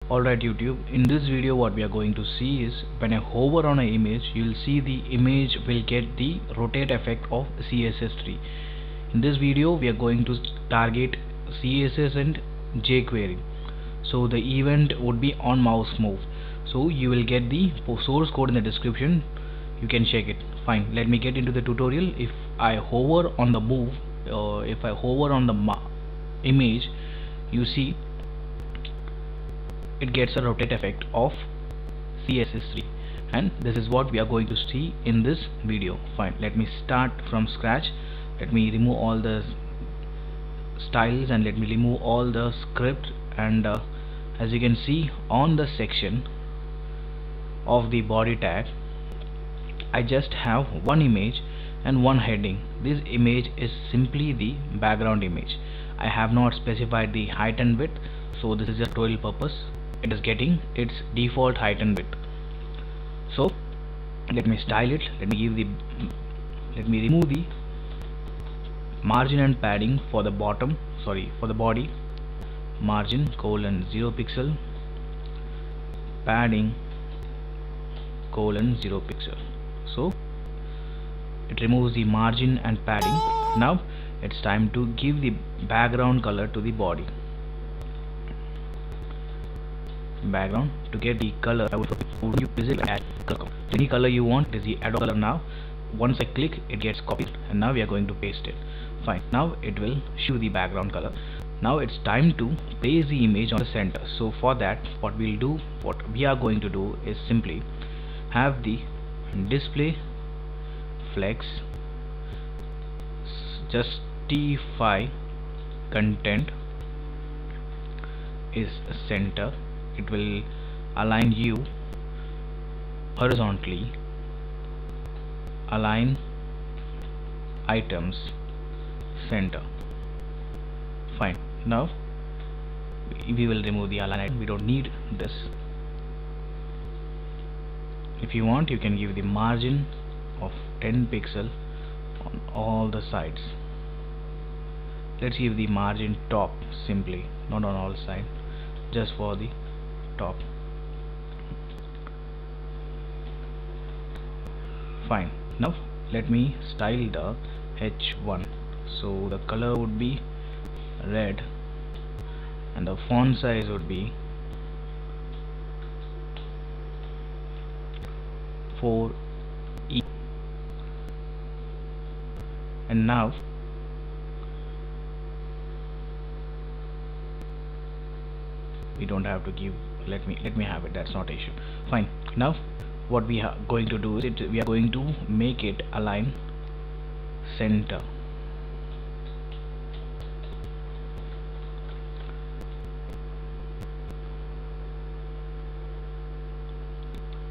Alright YouTube, in this video what we are going to see is when I hover on an image, you'll see the image will get the rotate effect of CSS3. In this video we are going to target CSS and jQuery. So the event would be on mouse move. So you will get the source code in the description. You can check it. Fine, let me get into the tutorial. If I hover on the move, if I hover on the image, you see it gets a rotate effect of CSS3, and this is what we are going to see in this video. Fine, let me start from scratch. Let me remove all the styles and let me remove all the script, and as you can see on the section of the body tag, I just have one image and one heading. This image is simply the background image. I have not specified the height and width, so this is just tutorial purpose. It is getting its default height and width. So let me style it. Let me remove the margin and padding for the bottom, for the body. Margin : 0 pixel, padding : 0 pixel. So it removes the margin and padding. Now it's time to give the background color to the body. Background, to get the color, I would you visit add color. Any color you want is the add color. Now once I click, it gets copied, and now we are going to paste it. Fine, now it will show the background color. Now it's time to place the image on the center. So for that, what we are going to do is simply have the display flex justify content is center. It will align you horizontally, align items center. Fine, now we will remove the align item. We don't need this. If you want, you can give the margin of 10 pixel on all the sides. Let's give the margin top simply, not on all sides, just for the top. Fine, now let me style the H1. So the color would be red and the font size would be 4E. And now we don't have to give, let me have it, that's not an issue. Fine, now what we are going to do is we are going to make it align center.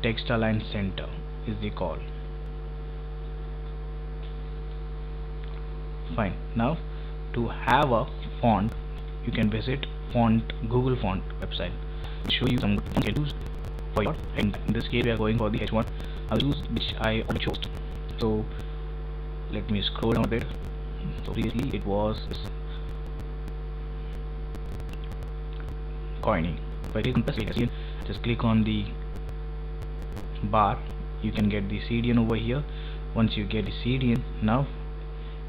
Text align center is the call. Fine, now to have a font, you can visit Google font website. Show you some you can use for your heading. In this case we are going for the H1. I'll use which I already chose. So let me scroll down a bit. So previously it was coiny. If I click on this, just click on the bar, you can get the CDN over here. Once you get the CDN, now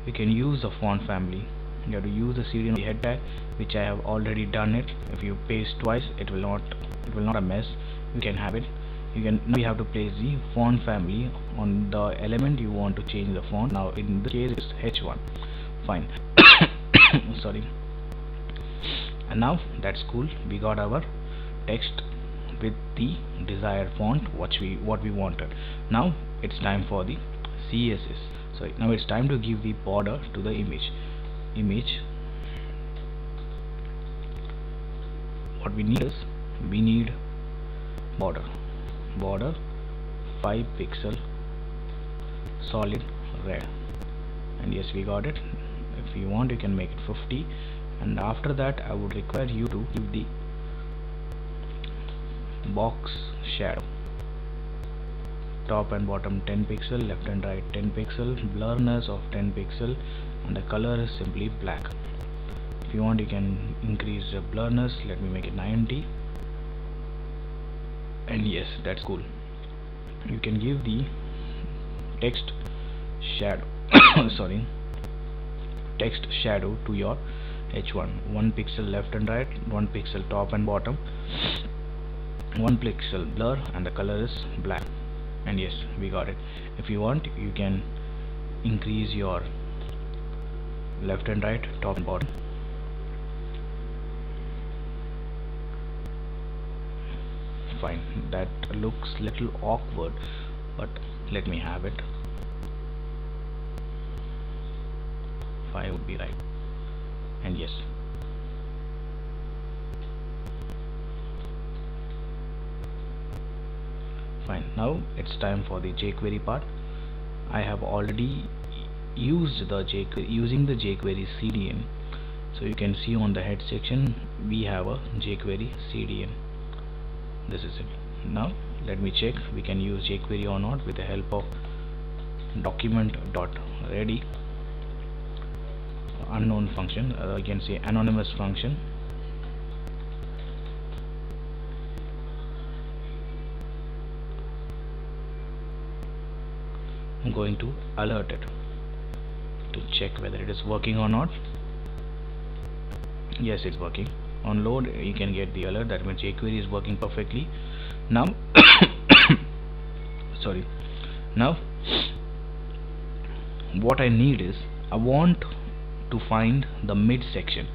you can use the font family. You have to use the CDN on the head tag, which I have already done it. If you paste twice, it will not a mess. You can have it. Now you have to place the font family on the element you want to change the font. Now in this case it's H1. Fine. Sorry. And now that's cool. We got our text with the desired font what we wanted. Now it's time for the CSS. So now it's time to give the border to the image. What we need is border 5 pixel solid red, and yes, we got it. If you want, you can make it 50, and after that I would require you to give the box shadow, top and bottom 10 pixel, left and right 10 pixel, blurriness of 10 pixel, and the color is simply black. If you want, you can increase the blurriness. Let me make it 90. And yes, that's cool. You can give the text shadow sorry, text shadow to your h1, 1 pixel left and right, 1 pixel top and bottom, 1 pixel blur, and the color is black. And yes, we got it. If you want, you can increase your left and right, top and bottom. Fine, that looks little awkward, but let me have it. 5 would be right. And yes, fine. Now it's time for the jQuery part. I have already used the jQuery, using the jQuery CDN. So you can see on the head section we have a jQuery CDN. This is it. Now let me check we can use jQuery or not with the help of document.ready unknown function, you can say anonymous function. I'm going to alert it to check whether it is working or not. Yes, it's working. On load you can get the alert, that means jQuery is working perfectly. Now sorry, now what I need is, I want to find the mid section,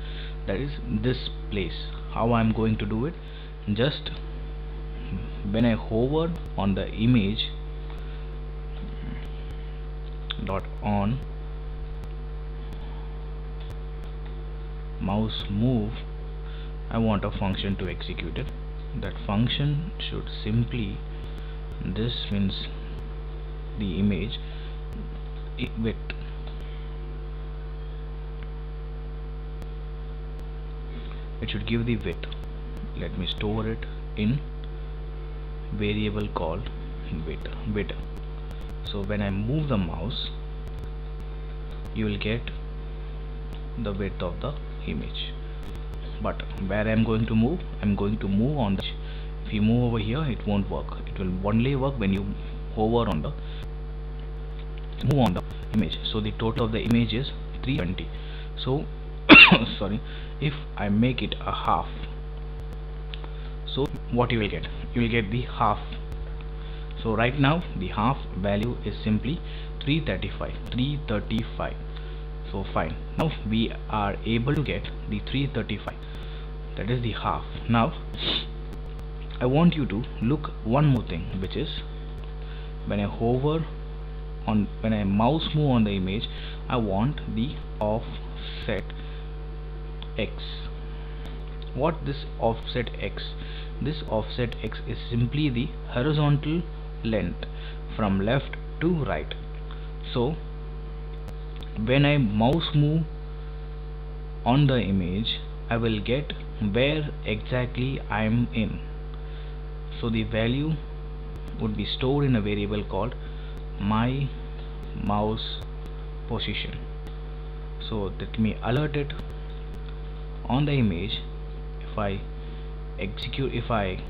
that is this place. How I'm going to do it? Just when I hover on the image dot on mouse move, I want a function to execute it. That function should simply, this means the image width. It should give the width. Let me store it in variable called width. So when I move the mouse, you will get the width of the image. But where I am going to move, I am going to move on the, if you move over here, it won't work. It will only work when you hover on the, move on the image. So the total of the image is 320. So sorry, if I make it a half, so what you will get? You will get the half. So right now the half value is simply 335. So fine, now we are able to get the 335, that is the half. Now I want you to look one more thing, which is when I hover on, when I mouse move on the image, I want the offset x. What this offset x? This offset x is simply the horizontal length from left to right. So when I mouse move on the image, I will get where exactly I am in. So the value would be stored in a variable called my mouse position. So let me alert it on the image. If I execute, if I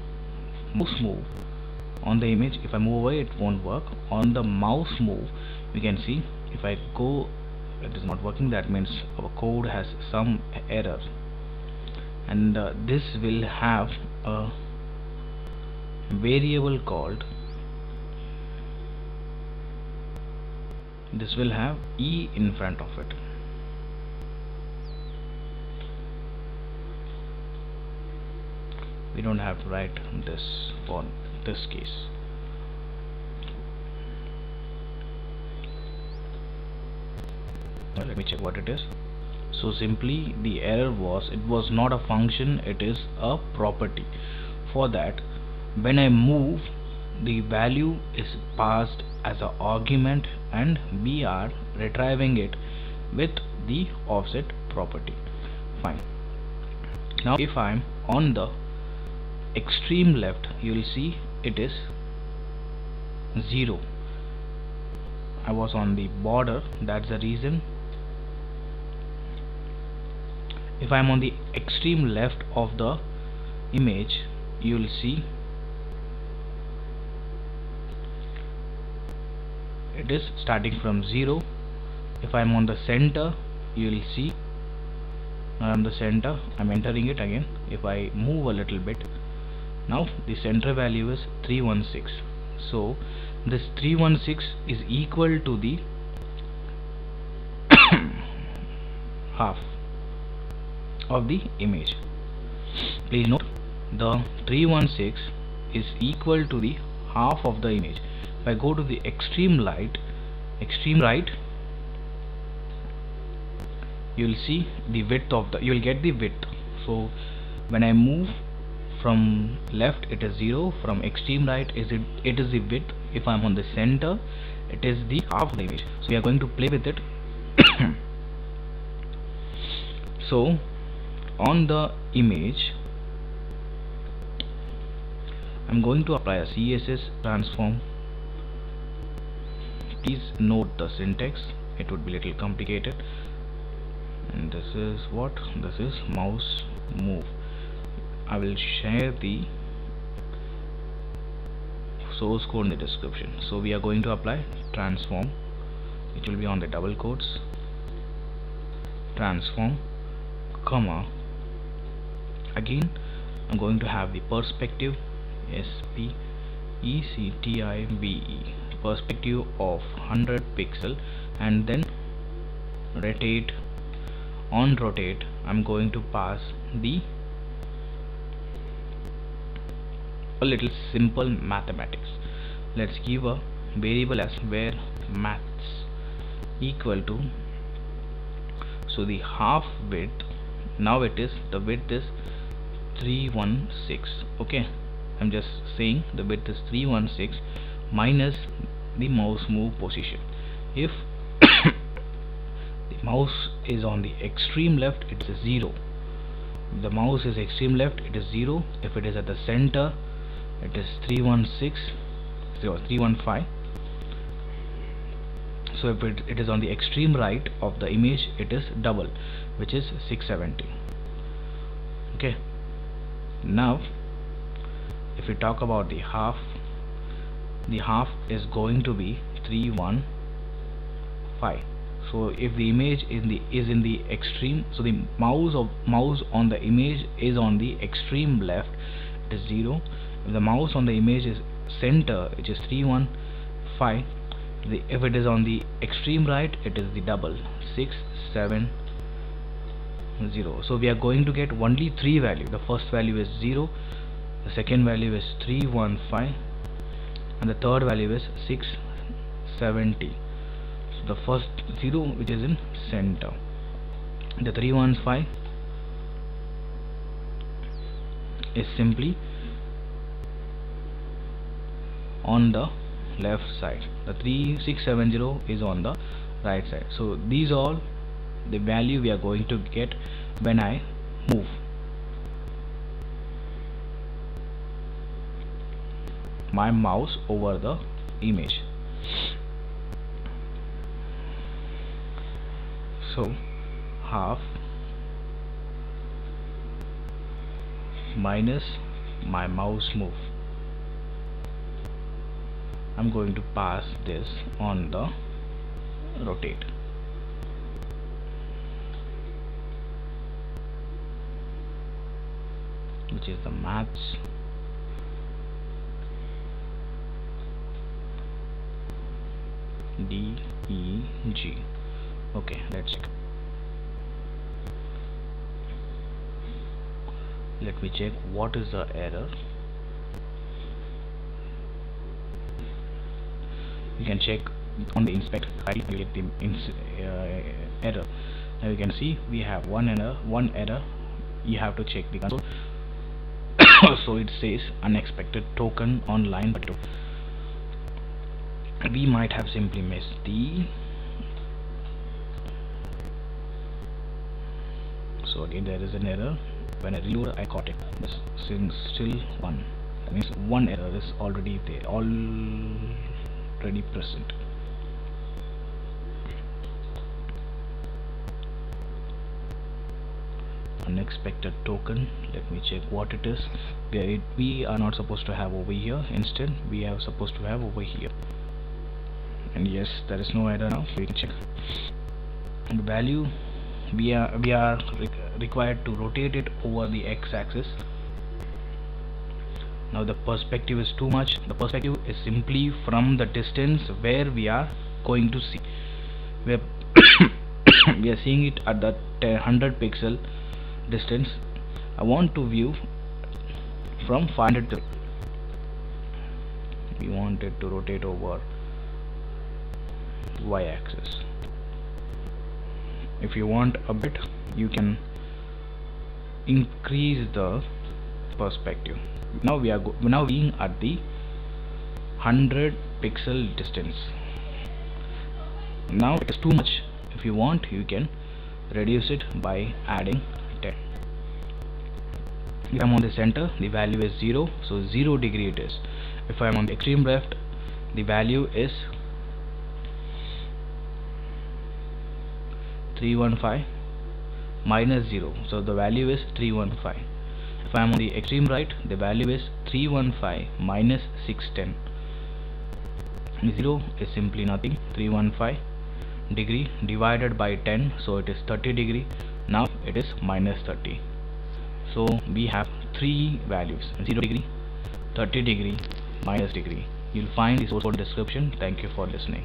mouse move on the image, if I move away, it won't work. On the mouse move, you can see if I go, it is not working. That means our code has some error, and this will have a variable called, this will have e in front of it. We don't have to write this for this case. Well, let me check what it is. So simply the error was, it was not a function, it is a property. For that, when I move, the value is passed as an argument and we are retrieving it with the offset property. Fine. Now if I am on the extreme left, you will see it is 0. I was on the border, that's the reason. If I am on the extreme left of the image, you will see it is starting from 0. If I'm on the center, you will see I'm the center, I'm entering it again. If I move a little bit, now the center value is 316. So this 316 is equal to the half of the image. Please note, the 316 is equal to the half of the image. If I go to the extreme right, you will see the width of the, you will get the width. So when I move from left, it is 0. From extreme right, it is the width. If I am on the center, it is the half of the image. So we are going to play with it. So on the image, I'm going to apply a CSS transform. Please note the syntax, it would be a little complicated. And this is what? This is mouse move. I will share the source code in the description. So we are going to apply transform. It will be on the double quotes. Transform, comma. Again, I'm going to have the perspective, SPECTIVE, perspective of 100 pixel, and then rotate. On rotate, I'm going to pass the a little simple mathematics. Let's give a variable as where maths equal to, so the half width, now it is, the width is 316. okay, I'm just saying the width is 316 minus the mouse move position. If the mouse is on the extreme left, it is 0. If the mouse is extreme left, it is 0. If it is at the center, it is 315. So if it is on the extreme right of the image, it is double, which is 670. Okay, now if we talk about the half is going to be 315. So if the image is in the extreme, so the mouse on the image is on the extreme left, it is 0. If the mouse on the image is center, it is 315. If it is on the extreme right, it is the double, 670. So we are going to get only 3 values. The first value is 0, the second value is 315, and the third value is 670. So the first 0, which is in center, the 315 is simply on the left side, the 3670 is on the right side. So these are the value we are going to get when I move my mouse over the image. So half minus my mouse move, I'm going to pass this on the rotate. Which is the maths DEG. Okay, let's check. Let me check what is the error. You can check on the inspect file, you get the error. Now you can see we have one error. You have to check the console. So it says unexpected token on line 2. We might have simply missed the, so again there is an error. When I reload, I caught it. This is still 1. That means one error is already there, already present. Unexpected token. Let me check what it is. We are not supposed to have over here. Instead we are supposed to have over here. and yes, there is no error now. We can check the value. We are required to rotate it over the x-axis. Now the perspective is too much. The perspective is simply from the distance where we are going to see. We are seeing it at that 100 pixel distance. I want to view from 500. We want it to rotate over y-axis. If you want a bit, you can increase the perspective. Now we are now being at the 100 pixel distance. Now it is too much. If you want, you can reduce it by adding 10. If I am on the center, the value is 0, so 0 degree it is. If I am on the extreme left, the value is 315 minus 0, so the value is 315. If I am on the extreme right, the value is 315 minus 610. 0 is simply nothing. 315 degree divided by 10, so it is 30 degree. Now it is minus 30. So we have three values: 0 degree, 30 degree, minus degree. You'll find the source code description. Thank you for listening.